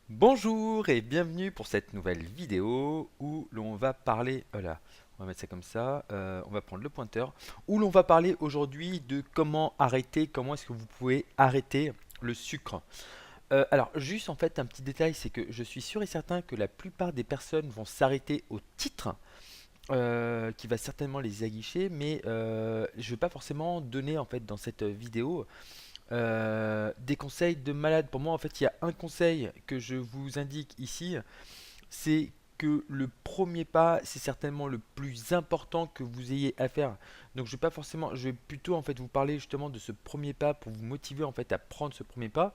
Bonjour et bienvenue pour cette nouvelle vidéo où l'on va parler, voilà, on va mettre ça comme ça, on va prendre le pointeur, où l'on va parler aujourd'hui de comment arrêter, comment est-ce que vous pouvez arrêter le sucre. Alors juste en fait un petit détail, c'est que je suis sûr et certain que la plupart des personnes vont s'arrêter au titre, qui va certainement les aguicher, mais je ne vais pas forcément donner en fait dans cette vidéo des conseils de malade. Pour moi, en fait, il y a un conseil que je vous indique ici, c'est que le premier pas, c'est certainement le plus important que vous ayez à faire. Donc, je vais pas forcément, je vais plutôt en fait vous parler justement de ce premier pas pour vous motiver en fait à prendre ce premier pas,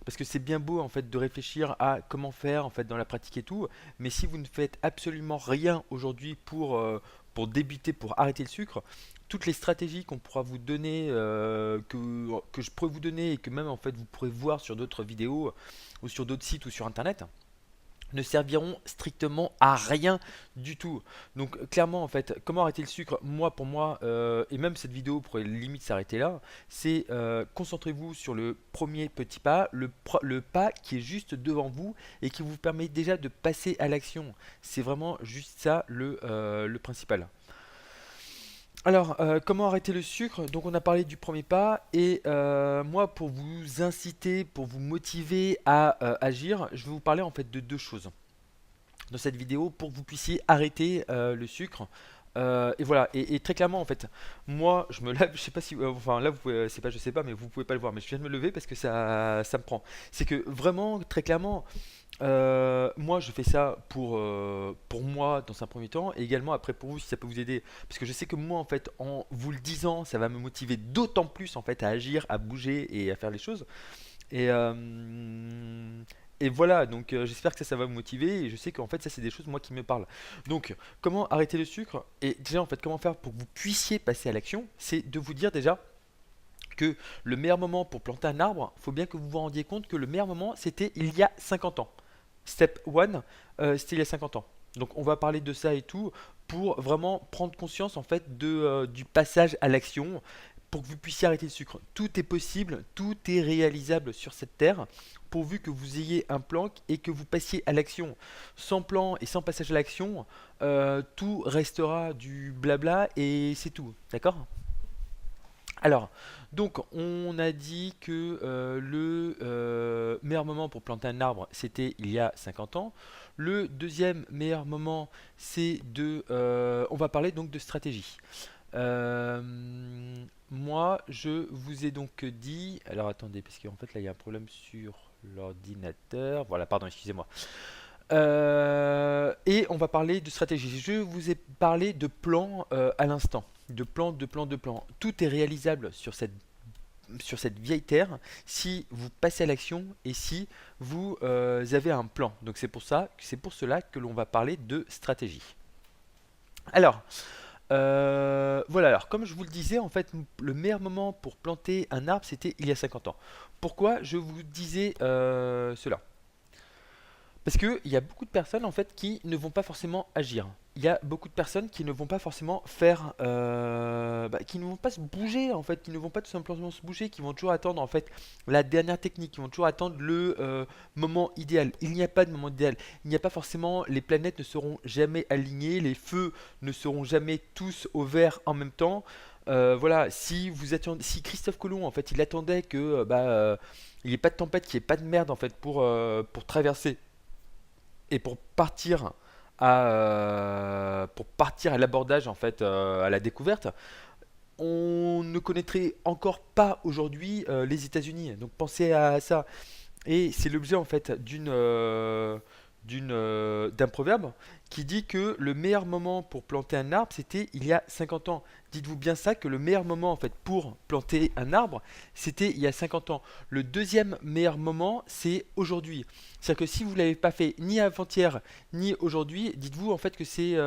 parce que c'est bien beau en fait de réfléchir à comment faire en fait dans la pratique et tout, mais si vous ne faites absolument rien aujourd'hui pour débuter, pour arrêter le sucre, toutes les stratégies qu'on pourra vous donner, que je pourrais vous donner et que même en fait vous pourrez voir sur d'autres vidéos ou sur d'autres sites ou sur internet, ne serviront strictement à rien du tout. Donc clairement en fait, comment arrêter le sucre, moi pour moi, et même cette vidéo pourrait limite s'arrêter là, c'est concentrez-vous sur le premier petit pas, le pas qui est juste devant vous et qui vous permet déjà de passer à l'action. C'est vraiment juste ça le principal. Alors, comment arrêter le sucre? Donc, on a parlé du premier pas. Et moi, pour vous inciter, pour vous motiver à agir, je vais vous parler en fait de deux choses dans cette vidéo pour que vous puissiez arrêter le sucre. Et voilà, et très clairement en fait, moi je me lève, je sais pas si, enfin là vous pouvez, c'est pas, je sais pas, mais vous pouvez pas le voir, mais je viens de me lever parce que ça me prend. C'est que vraiment, très clairement, moi, je fais ça pour moi dans un premier temps, et également après pour vous si ça peut vous aider. Parce que je sais que moi, en fait, en vous le disant, ça va me motiver d'autant plus en fait à agir, à bouger et à faire les choses. Et, et voilà, donc j'espère que ça va vous motiver. Et je sais qu'en fait, ça, c'est des choses moi qui me parlent. Donc, comment arrêter le sucre? Et déjà, en fait, comment faire pour que vous puissiez passer à l'action? C'est de vous dire déjà que le meilleur moment pour planter un arbre, il faut bien que vous vous rendiez compte que le meilleur moment, c'était il y a 50 ans. Step 1, c'était il y a 50 ans. Donc on va parler de ça et tout pour vraiment prendre conscience en fait du passage à l'action pour que vous puissiez arrêter le sucre. Tout est possible, tout est réalisable sur cette terre pourvu que vous ayez un plan et que vous passiez à l'action. Sans plan et sans passage à l'action, tout restera du blabla et c'est tout. D'accord? Alors, donc on a dit que le meilleur moment pour planter un arbre, c'était il y a 50 ans. Le deuxième meilleur moment, c'est de... on va parler donc de stratégie. Euh, moi, je vous ai donc dit... Alors attendez, parce qu'en fait là, il y a un problème sur l'ordinateur. Voilà, pardon, excusez-moi. Et on va parler de stratégie. Je vous ai parlé de plan à l'instant. De plan, de plan, de plan. Tout est réalisable sur cette vieille terre si vous passez à l'action et si vous avez un plan. Donc c'est pour cela que l'on va parler de stratégie. Alors, voilà, alors comme je vous le disais, en fait, le meilleur moment pour planter un arbre, c'était il y a 50 ans. Pourquoi je vous disais cela? Parce qu'il y a beaucoup de personnes en fait qui ne vont pas forcément agir. Il y a beaucoup de personnes qui ne vont pas forcément faire, qui ne vont pas se bouger en fait, qui ne vont pas tout simplement se bouger, qui vont toujours attendre en fait la dernière technique, qui vont toujours attendre le moment idéal. Il n'y a pas de moment idéal. Il n'y a pas forcément, les planètes ne seront jamais alignées, les feux ne seront jamais tous au vert en même temps. Voilà, si vous attendez, si Christophe Colomb en fait, il attendait que il n'y ait pas de tempête, qu'il n'y ait pas de merde en fait pour traverser et pour partir à l'abordage en fait à la découverte, on ne connaîtrait encore pas aujourd'hui les États-Unis. Donc pensez à ça. Et c'est l'objet en fait d'un proverbe qui dit que le meilleur moment pour planter un arbre, c'était il y a 50 ans. Dites-vous bien ça, que le meilleur moment en fait pour planter un arbre, c'était il y a 50 ans. Le deuxième meilleur moment, c'est aujourd'hui. C'est-à-dire que si vous ne l'avez pas fait ni avant-hier, ni aujourd'hui, dites-vous en fait que c'est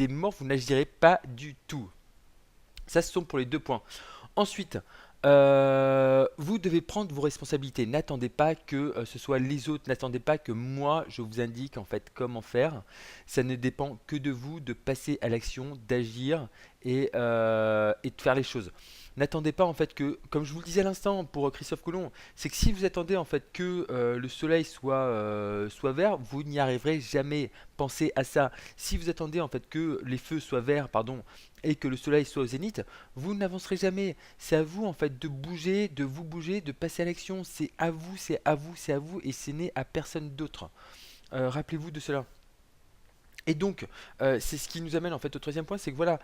mort, vous n'agirez pas du tout. Ça, ce sont pour les deux points. Ensuite, vous devez prendre vos responsabilités. N'attendez pas que ce soit les autres, n'attendez pas que moi je vous indique en fait comment faire. Ça ne dépend que de vous de passer à l'action, d'agir et de faire les choses. n'attendez pas en fait que, comme je vous le disais à l'instant pour Christophe Colomb, c'est que si vous attendez en fait que le soleil soit vert, vous n'y arriverez jamais. Pensez à ça. Si vous attendez en fait que les feux soient verts, pardon, et que le soleil soit au zénith, vous n'avancerez jamais. C'est à vous en fait de bouger, de vous bouger, de passer à l'action. C'est à vous, c'est à vous, c'est à vous, et c'est né à personne d'autre. Rappelez-vous de cela. Et donc, c'est ce qui nous amène en fait au troisième point, c'est que voilà,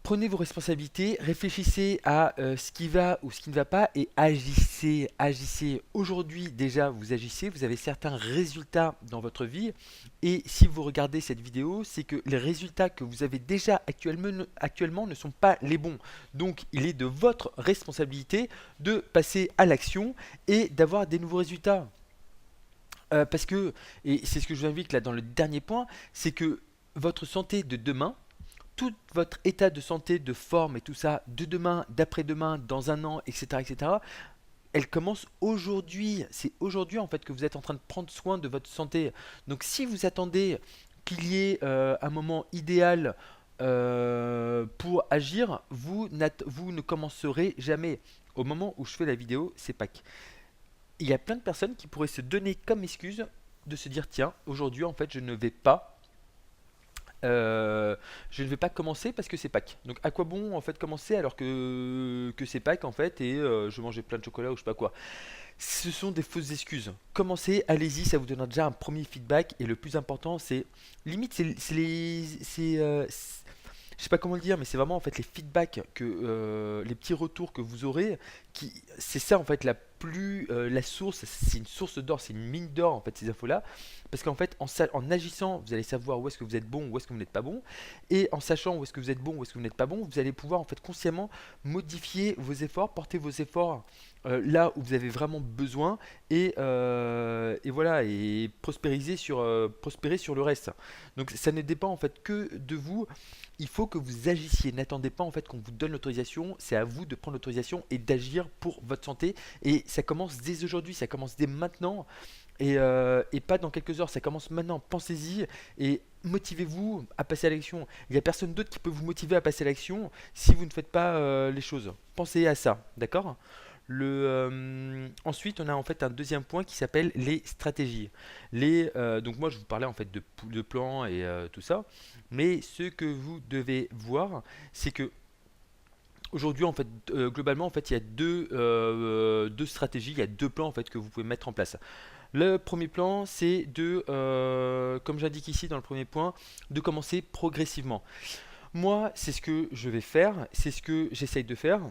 prenez vos responsabilités, réfléchissez à ce qui va ou ce qui ne va pas et agissez, agissez. Aujourd'hui déjà vous agissez, vous avez certains résultats dans votre vie et si vous regardez cette vidéo, c'est que les résultats que vous avez déjà actuellement ne sont pas les bons. Donc il est de votre responsabilité de passer à l'action et d'avoir des nouveaux résultats. Parce que, et c'est ce que je vous invite là dans le dernier point, c'est que votre santé de demain, tout votre état de santé, de forme et tout ça, de demain, d'après-demain, dans un an, etc., etc., elle commence aujourd'hui. C'est aujourd'hui en fait que vous êtes en train de prendre soin de votre santé. Donc si vous attendez qu'il y ait un moment idéal pour agir, vous ne commencerez jamais. Au moment où je fais la vidéo, c'est Pâques. Il y a plein de personnes qui pourraient se donner comme excuse de se dire tiens, aujourd'hui en fait je ne vais pas commencer parce que c'est Pâques. Donc à quoi bon en fait commencer alors que c'est Pâques en fait et je mangeais plein de chocolat ou je sais pas quoi. Ce sont des fausses excuses. Commencez, allez-y, ça vous donnera déjà un premier feedback et le plus important c'est limite je sais pas comment le dire, mais c'est vraiment en fait les feedbacks les petits retours que vous aurez, c'est ça en fait la source, c'est une source d'or, c'est une mine d'or en fait ces infos-là, parce qu'en fait en agissant, vous allez savoir où est-ce que vous êtes bon, où est-ce que vous n'êtes pas bon, et en sachant où est-ce que vous êtes bon, où est-ce que vous n'êtes pas bon, vous allez pouvoir en fait consciemment modifier vos efforts, porter vos efforts là où vous avez vraiment besoin, et voilà, et prospérer sur le reste. Donc ça ne dépend en fait que de vous. Il faut que vous agissiez. N'attendez pas en fait qu'on vous donne l'autorisation. C'est à vous de prendre l'autorisation et d'agir pour votre santé. Et ça commence dès aujourd'hui, ça commence dès maintenant. Et pas dans quelques heures, ça commence maintenant. Pensez-y et motivez-vous à passer à l'action. Il n'y a personne d'autre qui peut vous motiver à passer à l'action si vous ne faites pas les choses. Pensez à ça, d'accord? Ensuite, on a en fait un deuxième point qui s'appelle les stratégies. Donc moi, je vous parlais en fait de plans et tout ça, mais ce que vous devez voir, c'est que aujourd'hui, en fait, globalement, en fait, il y a deux stratégies, il y a deux plans en fait que vous pouvez mettre en place. Le premier plan, c'est comme j'indique ici dans le premier point, de commencer progressivement. Moi, c'est ce que je vais faire, c'est ce que j'essaye de faire.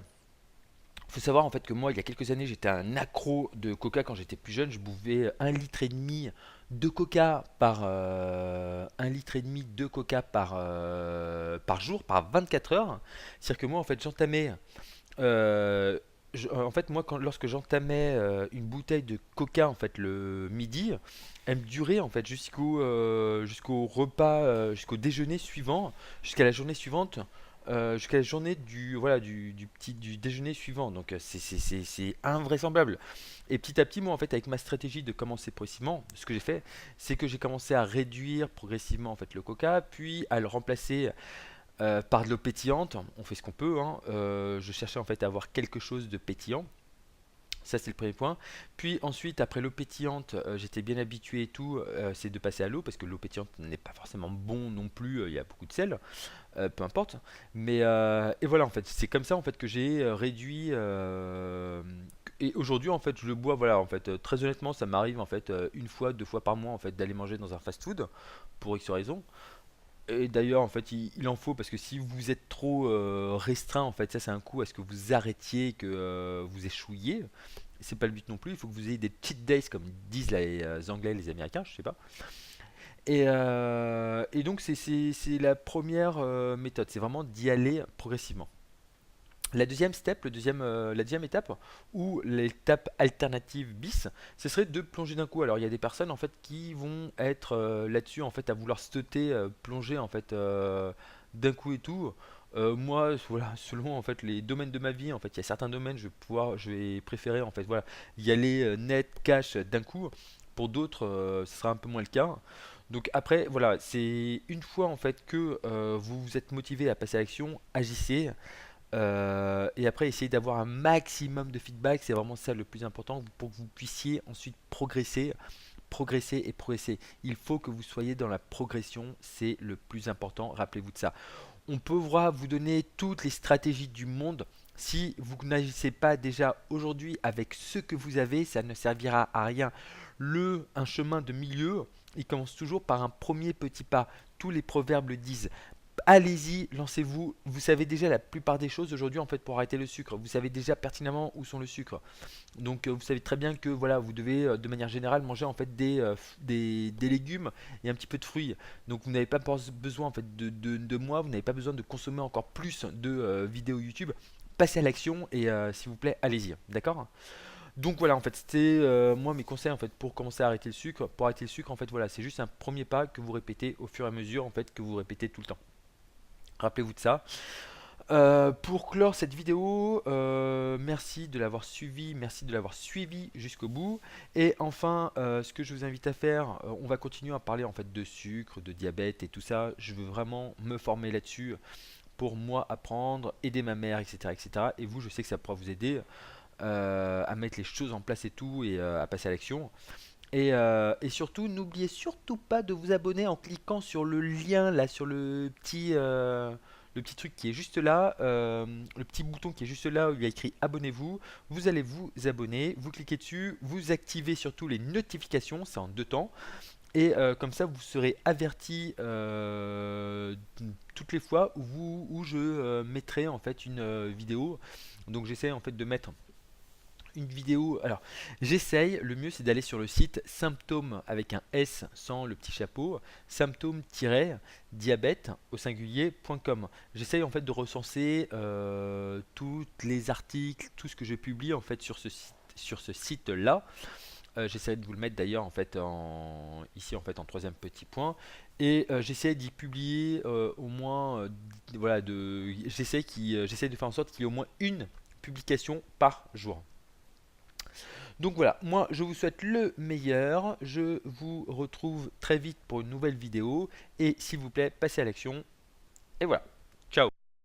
Il faut savoir en fait que moi, il y a quelques années, j'étais un accro de Coca quand j'étais plus jeune. Je buvais 1,5 litre de Coca par jour, par 24 heures. C'est-à-dire que moi, en fait, en fait, moi, lorsque j'entamais une bouteille de Coca en fait le midi, elle me durait en fait jusqu'au repas, jusqu'au déjeuner suivant, jusqu'à la journée suivante, jusqu'à la journée du déjeuner suivant. Donc c'est invraisemblable. Et petit à petit, moi en fait, avec ma stratégie de commencer progressivement, ce que j'ai fait, c'est que j'ai commencé à réduire progressivement en fait le Coca, puis à le remplacer par de l'eau pétillante. On fait ce qu'on peut, hein. Je cherchais en fait à avoir quelque chose de pétillant. Ça c'est le premier point. Puis ensuite, après l'eau pétillante, j'étais bien habitué et tout, c'est de passer à l'eau parce que l'eau pétillante n'est pas forcément bon non plus. Il y a beaucoup de sel, peu importe. Mais et voilà en fait, c'est comme ça en fait que j'ai réduit. Et aujourd'hui en fait, je le bois. Voilà en fait, très honnêtement, ça m'arrive en fait une fois, deux fois par mois en fait d'aller manger dans un fast-food pour X raison. Et d'ailleurs, en fait, il en faut parce que si vous êtes trop restreint, en fait, ça c'est un coup à ce que vous arrêtiez, que vous échouiez. C'est pas le but non plus. Il faut que vous ayez des cheat days, comme disent les Anglais, les Américains, je sais pas. Et donc, c'est la première méthode. C'est vraiment d'y aller progressivement. La deuxième étape, ou l'étape alternative bis, ce serait de plonger d'un coup. Alors il y a des personnes en fait qui vont être là-dessus en fait à vouloir sauter, plonger en fait d'un coup et tout. Moi, voilà, selon en fait les domaines de ma vie, en fait, il y a certains domaines, je vais préférer en fait, voilà, y aller net, cash d'un coup. Pour d'autres, ce sera un peu moins le cas. Donc après, voilà, c'est une fois en fait que vous vous êtes motivé à passer à l'action, agissez. Et après, essayez d'avoir un maximum de feedback. C'est vraiment ça le plus important pour que vous puissiez ensuite progresser et progresser. Il faut que vous soyez dans la progression, c'est le plus important, rappelez-vous de ça. On pourra vous donner toutes les stratégies du monde. Si vous n'agissez pas déjà aujourd'hui avec ce que vous avez, ça ne servira à rien. Un chemin de milieu, il commence toujours par un premier petit pas. Tous les proverbes le disent. Allez-y, lancez-vous. Vous savez déjà la plupart des choses aujourd'hui en fait pour arrêter le sucre. Vous savez déjà pertinemment où sont le sucre. Donc vous savez très bien que voilà, vous devez de manière générale manger en fait des légumes et un petit peu de fruits. Donc vous n'avez pas besoin en fait de moi, vous n'avez pas besoin de consommer encore plus de vidéos YouTube. Passez à l'action et s'il vous plaît, allez-y, d'accord? Donc voilà, en fait, c'était moi mes conseils en fait pour commencer à arrêter le sucre. Pour arrêter le sucre, en fait, voilà, c'est juste un premier pas que vous répétez au fur et à mesure en fait que vous répétez tout le temps. Rappelez-vous de ça. Pour clore cette vidéo, merci de l'avoir suivi, merci de l'avoir suivi jusqu'au bout. Et enfin, ce que je vous invite à faire, on va continuer à parler en fait de sucre, de diabète et tout ça. Je veux vraiment me former là-dessus pour moi apprendre, aider ma mère, etc., etc. Et vous, je sais que ça pourra vous aider à mettre les choses en place et tout et à passer à l'action. Et surtout, n'oubliez surtout pas de vous abonner en cliquant sur le lien là, sur le petit truc qui est juste là, le petit bouton qui est juste là où il y a écrit abonnez-vous. Vous allez vous abonner, vous cliquez dessus, vous activez surtout les notifications, c'est en deux temps. Et comme ça, vous serez averti toutes les fois où je mettrai en fait une vidéo. Donc j'essaie en fait de mettre une vidéo. Alors, j'essaye, le mieux c'est d'aller sur le site symptômes avec un S sans le petit chapeau, symptômes-diabète au singulier.com. J'essaye en fait de recenser tous les articles, tout ce que je publie en fait sur ce site là. J'essaie de vous le mettre d'ailleurs en fait ici en fait en troisième petit point et j'essaie d'y publier au moins voilà j'essaie de faire en sorte qu'il y ait au moins une publication par jour. Donc voilà, moi je vous souhaite le meilleur, je vous retrouve très vite pour une nouvelle vidéo et s'il vous plaît, passez à l'action et voilà.